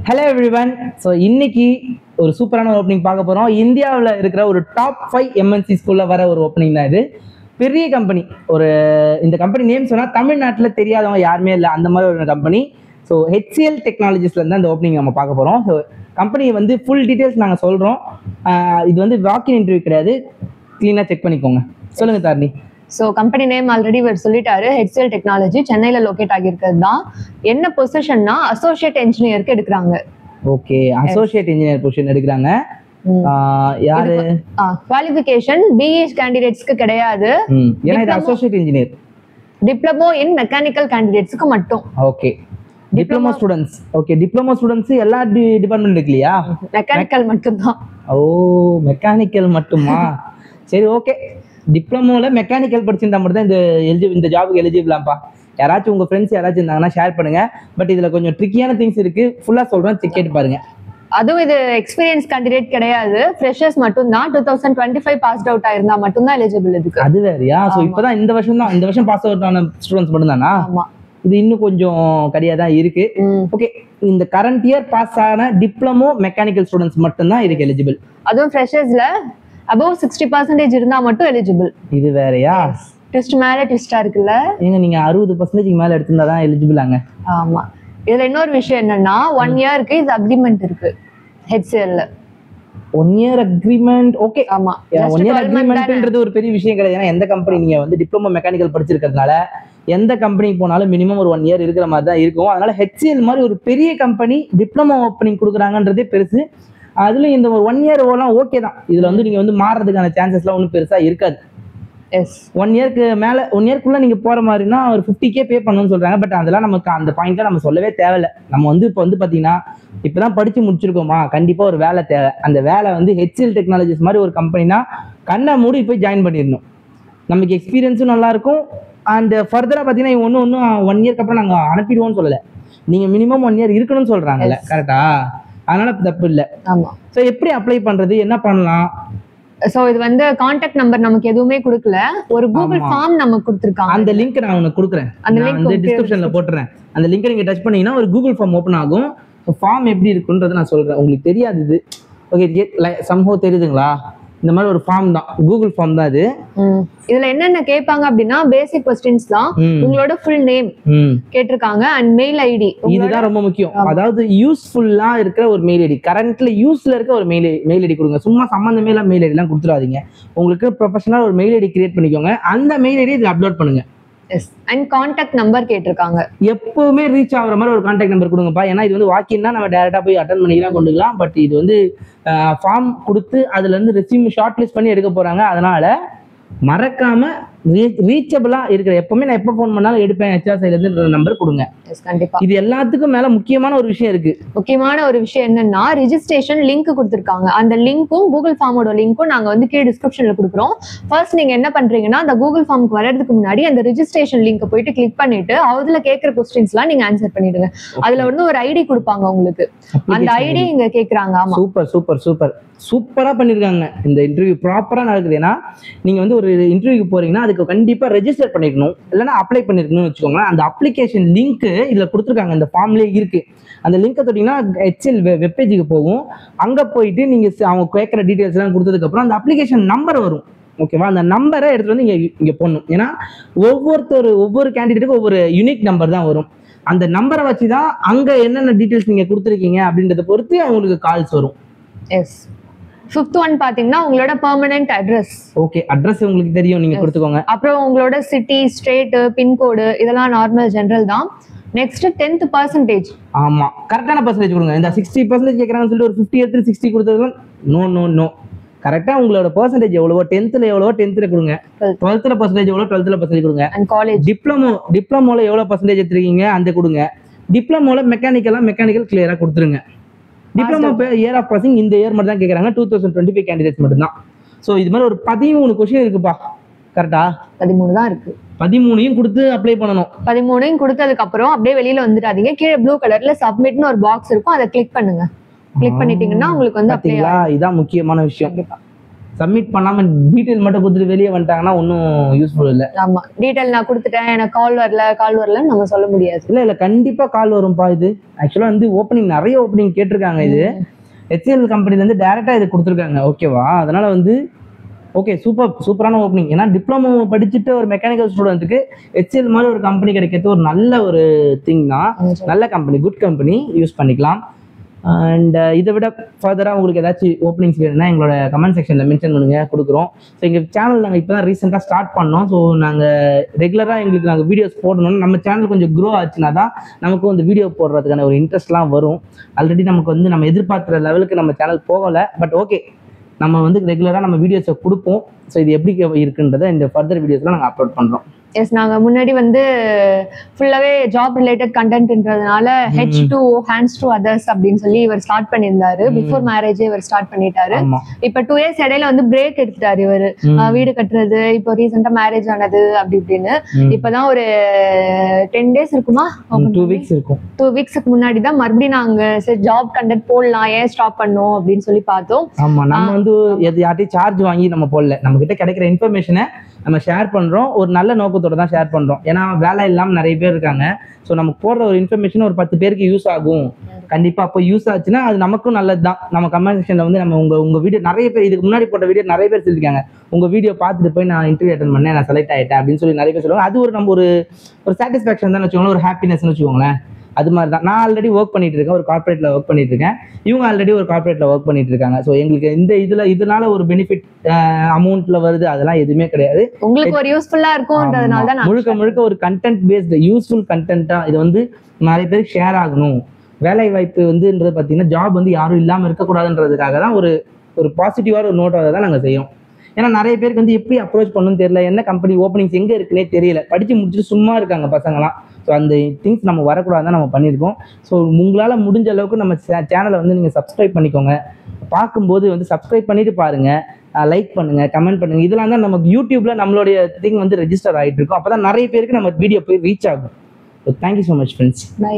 Hello everyone. So இன்னைக்கு ஒரு சூப்பரான ஓப்பனிங் பார்க்க போகிறோம். இந்தியாவில் இருக்கிற ஒரு டாப் 5 எம்என்சி ஸ்கூலில் வர ஒரு ஓப்பனிங் தான் இது. பெரிய கம்பெனி. இந்த கம்பெனி நேம் சொன்னால் தமிழ்நாட்டில் தெரியாதவங்க யாருமே இல்லை, அந்த மாதிரி ஒரு கம்பெனி. ஸோ HCL டெக்னாலஜிஸ்லேருந்து அந்த ஓப்பனிங் நம்ம பார்க்க போகிறோம். ஸோ கம்பெனி ஃபுல் டீட்டெயில்ஸ் நாங்கள் சொல்கிறோம். இது வாக்கின் இன்டர்வியூ கிடையாது, க்ளீனாக செக் பண்ணிக்கோங்க. சொல்லுங்கள் Dharani. So company name already இவர் சொல்லிட்டாரு. HCL டெக்னாலஜி சென்னையில் லொக்கேட் ஆகியிருக்கிறது தான். என்ன பொசிஷன்னா அசோசியேட் என்ஜினியருக்கு எடுக்கிறாங்க. ஓகே, அசோசியேட் இன்ஜினியர் பொசிஷன் எடுக்கிறாங்க. யாரு? குவாலிஃபிகேஷன் BE கேண்டிடேட்ஸ்க்கு கிடையாது. ஏன்னா இது associate engineer. Diploma in mechanical கேண்டிடேட்ஸ்க்கு மட்டும். Okay, diploma students. Okay, diploma students எல்லா டிபார்ட்மெண்ட் இருக்கு இல்லையா? மெக்கானிக்கல் மட்டும்தான். ஓ, மெக்கானிக்கல் மட்டுமா? சரி, ஓகே. டிப்ளமோல மெக்கானிக்கல் படிச்சிருந்தா மட்டும் தான் இந்த ஜாபுக்கு எலிஜிபிளாப்பா. யாராச்சும் உங்க ஃப்ரெண்ட்ஸ் யாராச்சும் இருந்தாங்கன்னா ஷேர் பண்ணுங்க. பட் இதுல கொஞ்சம் ட்ரிக்கியான திங்ஸ் இருக்கு, ஃபுல்லா சொல்றேன், செக் கேட்டு பாருங்க. அதுவும் இது எக்ஸ்பீரியன்ஸ் கேண்டிடேட் கிடையாது, ஃப்ரெஷர்ஸ் மட்டும் தான். 2025 பாஸ்ட் அவுட் ஆயிருந்தா மட்டும் தான் எலிஜிபிள் இதுக்கு. அது வேறயா? சோ இப்பதான் இந்த வருஷம் பாஸ் அவுட் ஆன ஸ்டூடண்ட்ஸ் மட்டும் தானா? ஆமா, இது இன்னும் கொஞ்சம் கடியா தான் இருக்கு. ஓகே, இந்த கரண்ட் இயர் பாஸ் ஆன டிப்ளமோ மெக்கானிக்கல் ஸ்டூடண்ட்ஸ் மட்டும் தான் இதுக்கு எலிஜிபிள். அதுவும் ஃப்ரெஷர்ஸ்ல above 60% இருந்தா மட்டும் எலிஜிபிள். இது வேறயா? ட்விஸ்ட் மேல ட்விஸ்டா இருக்குல்ல. ஏங்க நீங்க 60% மேல எடுத்திருந்தா தான் எலிஜிபிளாங்க. ஆமா. இதுல இன்னொரு விஷயம் என்னன்னா 1 இயருக்கு இது அக்ரிமெண்ட் இருக்கு HCL ல. 1 இயர் அக்ரிமெண்ட். ஓகே, ஆமா. 1 இயர் அக்ரிமெண்ட்ன்றது ஒரு பெரிய விஷயம் கிடையாது. ஏன்னா எந்த கம்பெனி நீங்க டிப்ளமோ மெக்கானிக்கல் படிச்சிருக்கிறதுனால எந்த கம்பெனிக்கு போனாலும் மினிமம் ஒரு 1 இயர் இருக்கிற மாதிரி தான் இருக்கும். அதனால HCL மாதிரி ஒரு பெரிய கம்பெனி டிப்ளமோ ஓப்பனிங் கொடுக்குறாங்கன்றதே பெருசு. அதுலயும் இந்த ஒரு 1 இயர் ஓலாம் ஓகே தான். இதுல நீங்க மாறதுக்கான சான்சஸ்லாம் ஒன்றும் பெருசா இருக்காது. 1 இயருக்கு மேல 1 இயர்க்குள்ள நீங்க போற மாதிரினா ஒரு 50K பே பண்ணணும்னு சொல்றாங்க. பட் அதெல்லாம் நமக்கு அந்த பாயிண்ட்ல நம்ம சொல்லவே தேவையில்லை. நம்ம இப்போ பாத்தீங்கன்னா இப்பதான் படிச்சு முடிச்சிருக்கோமா, கண்டிப்பா ஒரு வேலை தேவை. அந்த வேலை HCL டெக்னாலஜிஸ் மாதிரி ஒரு கம்பெனினா கண்ணை மூடி போய் ஜாயின் பண்ணிடணும். நமக்கு எக்ஸ்பீரியன்ஸும் நல்லா இருக்கும். அண்ட் ஃபர்தரா பாத்தீங்கன்னா ஒன்னும் 1 இயர்க்கு அப்புறம் நாங்க அனுப்பிடுவோம்னு சொல்லலை. நீங்க மினிமம் 1 இயர் இருக்கணும்னு சொல்றாங்கல்ல, கரெக்டா? அதனால தப்பு இல்லை. ஆமா. சோ எப்படி அப்ளை பண்றது, என்ன பண்ணலாம்? சோ இது கான்டாக்ட் நம்பர் நமக்கு எதுவுமே கொடுக்கல, ஒரு கூகுள் ஃபார்ம் நமக்கு கொடுத்திருக்காங்க. அந்த லிங்க் நான் உங்களுக்கு கொடுக்குறேன், அந்த டிஸ்கிரிப்ஷன்ல போட்டுறேன். அந்த லிங்க் நீங்க டச் பண்ணீங்கன்னா ஒரு கூகுள் ஃபார்ம் ஓபன் ஆகும். ஃபார்ம் எப்படி இருக்குன்றதை நான் சொல்றேன். உங்களுக்கு தெரியாது இது, ஓகே? சம்ஹோ தெரியுதுங்களா? இந்த மாதிரி ஒரு ஃபார்ம் தான், கூகுள் ஃபார்ம் தான் இது. இதுல என்னென்ன கேட்பாங்க அப்படின்னா பேசிக் क्वेश्चंस தான். உங்களோட ஃபுல் நேம் கேட்டிருக்காங்க அண்ட் மெயில் ஐடி. இதுதான் ரொம்ப முக்கியம். அதாவது யூஸ்ஃபுல்லா இருக்கிற ஒரு மெயில் ஐடி, கரண்ட்ல யூஸ்ல இருக்க ஒரு மெயில் ஐடி கொடுங்க. சும்மா சம்பந்தமே இல்ல மெயில் ஐடி எல்லாம் கொடுத்துடாதீங்க. உங்களுக்கு ப்ரொஃபஷனல் ஒரு மெயில் ஐடி கிரியேட் பண்ணிக்கோங்க. அந்த மெயில் ஐடி இதுல அப்லோட் பண்ணுங்க. அண்ட் கான்டாக்ட் நம்பர் கேட்டிருக்காங்க. எப்பவுமே ரீச் ஆகுற மாதிரி ஒரு கான்டாக்ட் நம்பர் கொடுங்கப்பா. ஏன்னா இது வாக்கின்னா நம்ம டைரக்டா போய் அட்டன் பண்ணிக்கலாம், கொண்டுக்கலாம். பட் இது ஃபார்ம் கொடுத்து அதுல இருந்து ரெஸ்யூம் ஷார்ட் லிஸ்ட் பண்ணி எடுக்க போறாங்க. அதனால மறக்காம ரீச்சபிளா இருக்கிற, எப்பவுமே நான் எப்ப போன் பண்ணாலும் எடுப்பேன், HR சைடுல இருந்து நம்பர் கொடுங்க. கண்டிப்பா. இது எல்லாத்துக்கும் மேல முக்கியமான ஒரு விஷயம் இருக்கு. முக்கியமான ஒரு விஷயம் என்னன்னா ரிஜிஸ்ட்ரேஷன் லிங்க் கொடுத்திருக்காங்க. அந்த லிங்க்கும் கூகுள் ஃபார்மோட லிங்க்கும் நாங்க கீழே டிஸ்கிரிப்ஷன்ல கொடுக்குறோம். ஃபர்ஸ்ட் நீங்க என்ன பண்றீங்கன்னா அந்த கூகுள் ஃபார்முக்கு வர்றதுக்கு முன்னாடி அந்த ரிஜிஸ்ட்ரேஷன் லிங்க் போயிட்டு கிளிக் பண்ணிட்டு அதுல கேட்கிற கொஸ்டின்ஸ்லாம் நீங்க ஆன்சர் பண்ணிடுங்க. அதுல ஒரு ஐடி கொடுப்பாங்க உங்களுக்கு, அந்த ஐடி இங்க கேக்குறாங்க. ஆமா, சூப்பர் சூப்பர் சூப்பர் சூப்பரா பண்ணிருக்காங்க. இந்த இன்டர்வியூ ப்ராப்பரா நடக்குது. ஏன்னா நீங்க ஒரு இன்டர்வியூக்கு போறீங்கன்னா அதுக்கு கண்டிப்பா ரெஜிஸ்டர் பண்ணிருக்கணும், இல்லைன்னா அப்ளை பண்ணிருக்கணும்னு வச்சுக்கோங்களேன். அந்த அப்ளிகேஷன் லிங்க் இதுல கொடுத்துருக்காங்க, இந்த ஃபார்ம்லயே இருக்கு. அந்த லிங்கை தொட்டீங்கன்னா HCL வெப்பேஜுக்கு போகும். அங்க போயிட்டு நீங்க அவங்க கேட்கிற டீடைல்ஸ் எல்லாம் கொடுத்ததுக்கு அப்புறம் அந்த அப்ளிகேஷன் நம்பர் வரும். ஓகேவா? அந்த நம்பரை எடுத்துட்டு இங்க போடணும். ஏன்னா ஒவ்வொரு கேண்டிடேட்டுக்கும் ஒவ்வொரு யூனிக் நம்பர் தான் வரும். அந்த நம்பரை வச்சுதான் அங்க என்னென்ன டீடைல்ஸ் நீங்க கொடுத்துருக்கீங்க அப்படின்றத பொறுத்து அவங்களுக்கு கால்ஸ் வரும். ஃபிஃப்த் ஒன் பாத்தீங்கன்னா உங்களோட பெர்மனன்ட் அட்ரஸ். ஓகே, அட்ரஸ் உங்களுக்கு தெரியும், நீங்க கொடுத்துக்கோங்க. அப்புறம் உங்களோட சிட்டி, ஸ்டேட், பின்கோடு இதெல்லாம் நார்மல் ஜெனரல் தான். Next 10th percentage. ஆமா, கரெக்டான பர்சன்டேஜ் கொடுங்க. இந்த 60% கேக்குறாங்கன்னு சொல்லிட்டு ஒரு 50 எடுத்து 60 கொடுத்ததுலாம் நோ. கரெக்டா உங்களோட பர்சன்டேஜ் எவ்வளவோ 10th எவ்வளவோ 10th கொடுங்க. 12th பர்சன்டேஜ் எவ்வளோ 12th பர்சன்டேஜ் கொடுங்க. அண்ட் காலேஜ் டிப்ளமோல எவ்வளவு பர்சன்டேஜ் எடுத்துருக்கீங்க அந்த கொடுங்க. டிப்ளமோல மெக்கானிக்கல் கிளியரா கொடுத்துருங்க. டிப்ளமோ இயர் ஆஃப் பாசிங் இந்த இயர் மட்டும் தான் கேட்கறாங்க, 2025 கேண்டிடேட்ஸ் மட்டும் தான். ஸோ இது மாதிரி ஒரு 13 கொஸ்டின் இருக்குப்பா. கரெக்டா? 13 தான் இருக்கு. 13 கொடுத்து அப்ளை பண்ணணும். 13 கொடுத்ததுக்கு அப்புறம் அப்படியே வெளியில வந்துடாதீங்க. கீழே ப்ளூ கலர்ல சப்மிட்னு ஒரு பாக்ஸ் இருக்கும், அதை கிளிக் பண்ணுங்க. கிளிக் பண்ணிட்டீங்கன்னா உங்களுக்கு அப்ளை. இதான் முக்கியமான விஷயம். சப்மிட் பண்ணாம டீட்டெயில் மட்டும் கொடுத்துட்டு வெளியே வந்துட்டாங்கன்னா ஒன்றும் யூஸ்ஃபுல் இல்லை. ஆமா, டீட்டெயில் நான் கொடுத்துட்டேன், எனக்கு கால் வரலன்னு நம்ம சொல்ல முடியாது. இல்லை கண்டிப்பா கால் வரும்பா. இது ஆக்சுவலா வந்து நிறைய ஓப்பனிங் கேட்டிருக்காங்க. இது HCL கம்பெனிலேருந்து டேரெக்டாக இது கொடுத்துருக்காங்க. ஓகேவா? அதனால வந்து ஓகே, சூப்பரான ஓப்பனிங். ஏன்னா டிப்ளமோ படிச்சுட்டு ஒரு மெக்கானிக்கல் ஸ்டூடெண்ட்டுக்கு HCL மாதிரி ஒரு கம்பெனி கிடைக்கிறது ஒரு நல்ல ஒரு திங் தான். நல்ல கம்பெனி, குட் கம்பெனி, யூஸ் பண்ணிக்கலாம். அண்ட் இதை விட ஃபர்தராக உங்களுக்கு ஏதாச்சும் ஓப்பனிங்ஸ் வேணும்னா எங்களோட கமெண்ட் செக்ஷனில் மென்ஷன் பண்ணுங்கள், கொடுக்குறோம். ஸோ எங்கள் சேனல் நாங்கள் இப்போ தான் ரீசெண்டாக ஸ்டார்ட் பண்ணோம். ஸோ நாங்கள் ரெகுலராக நாங்கள் வீடியோஸ் போடணும்னு நம்ம சேனல் கொஞ்சம் க்ரோ ஆச்சுன்னா தான் நமக்கு வந்து வீடியோ போடுறதுக்கான ஒரு இன்ட்ரெஸ்ட்லாம் வரும். ஆல்ரெடி நமக்கு வந்து நம்ம எதிர்பார்க்குற லெவலுக்கு நம்ம சேனல் போகலை. பட் ஓகே, நம்ம வந்து ரெகுலராக நம்ம வீடியோஸை கொடுப்போம். ஸோ இது எப்படி இருக்குன்றதை இந்த ஃபர்தர் வீடியோஸ்லாம் நாங்கள் அப்லோட் பண்ணுறோம். எஸ், நாங்க முன்னாடி வந்து ஃபுல்லாவே ஜாப் ரிலேட்டட் கண்டென்ட்ன்றதுனால H2O ஹேண்ட்ஸ் டு அதர்ஸ் அப்படின்னு சொல்லி இவர் ஸ்டார்ட் பண்ணியிருந்தாரு. பிஃபோர் மேரேஜே இவர் ஸ்டார்ட் பண்ணிட்டாரு. இப்ப 2 years இடையில வந்து பிரேக் எடுத்துட்டாரு இவரு. வீடு கட்டுறது, இப்போ ரீசெண்டா மேரேஜ் ஆனது அப்படி இப்படின்னு. இப்பதான் ஒரு 10 days இருக்குமா, 2 weeks இருக்கும். 2 weeksக்கு முன்னாடி தான் மறுபடியும் நாங்க சரி ஜாப் கண்டென்ட் போடலாம், ஏன் ஸ்டாப் பண்ணோம் அப்படின்னு சொல்லி பார்த்தோம். ஆமா, நம்ம வந்து யார்ட்டையும் சார்ஜ் வாங்கி நம்ம போடல. நம்ம கிட்ட கிடைக்கிற இன்ஃபர்மேஷனை நம்ம ஷேர் பண்றோம், ஒரு நல்ல நோக்கத்தோட தான் ஷேர் பண்றோம். ஏன்னா வேலை இல்லாமல் நிறைய பேர் இருக்காங்க. ஸோ நமக்கு போடுற ஒரு இன்ஃபர்மேஷன் ஒரு 10 பேருக்கு யூஸ் ஆகும். கண்டிப்பா அப்போ யூஸ் ஆச்சுன்னா அது நமக்கும் நல்லது தான். நம்ம கமெண்ட் செக்ஷன்ல வந்து நம்ம உங்க வீடியோ நிறைய பேர் இதுக்கு முன்னாடி போட்ட வீடியோ நிறைய பேர் சொல்லியிருக்காங்க, உங்க வீடியோ பார்த்துட்டு போய் நான் இன்டர்வியூ அட்டன் பண்ணேன், நான் செலக்ட் ஆயிட்டேன் அப்படின்னு சொல்லி நிறைய பேர் சொல்லுவாங்க. அது ஒரு நம்ம ஒரு சாட்டிஸ்ஃபேக்ஷன் தான் வச்சுக்கோங்களேன், ஒரு ஹாப்பினஸ்ன்னு வச்சுக்கோங்களேன். அது மாதிரி தான் நான் ஆல்ரெடி ஒர்க் பண்ணிட்டு இருக்கேன், ஒரு கார்பரேட்ல ஒர்க் பண்ணிட்டு இருக்கேன். இவங்க ஆல்ரெடி ஒரு கார்பரேட்ல ஒர்க் பண்ணிட்டு இருக்காங்க. ஸோ எங்களுக்கு இதனால ஒரு பெனிஃபிட் அமௌண்ட்ல வருது அதெல்லாம் எதுவுமே கிடையாது. உங்களுக்கு ஒரு யூஸ்ஃபுல்லா இருக்கும்ன்றதுனால தான் முழுக்க ஒரு கண்டென்ட் பேஸ்டு யூஸ்ஃபுல் கண்டென்ட்டா இது வந்து நிறைய பேருக்கு ஷேர் ஆகணும். வேலை வாய்ப்பு வந்துன்றது பார்த்தீங்கன்னா ஜாப் வந்து யாரும் இல்லாமல் இருக்கக்கூடாதுன்றதுக்காக தான் ஒரு பாசிட்டிவான ஒரு நோட்டோட தான் நாங்கள் செய்யோம். ஏன்னா நிறைய பேருக்கு வந்து எப்படி அப்ரோச் பண்ணணும்னு தெரியல, என்ன கம்பெனி ஓப்பனிங்ஸ் எங்கே இருக்குன்னே தெரியல, படித்து முடிச்சுட்டு சும்மா இருக்காங்க பசங்களாம். ஸோ அந்த திங்ஸ் நம்ம வரக்கூடாது தான் நம்ம பண்ணியிருக்கோம். ஸோ உங்களால் முடிஞ்ச அளவுக்கு நம்ம சேனலை வந்து நீங்கள் சப்ஸ்கிரைப் பண்ணிக்கோங்க. பார்க்கும்போது வந்து சப்ஸ்கிரைப் பண்ணிட்டு பாருங்கள், லைக் பண்ணுங்கள், கமெண்ட் பண்ணுங்கள். இதெல்லாம் தான் நமக்கு யூடியூப்பில் நம்மளுடைய திங் வந்து ரெஜிஸ்டர் ஆகிட்டு இருக்கும். அப்போ தான் நிறைய பேருக்கு நம்ம வீடியோ போய் ரீச் ஆகும். So thank you so much friends. By.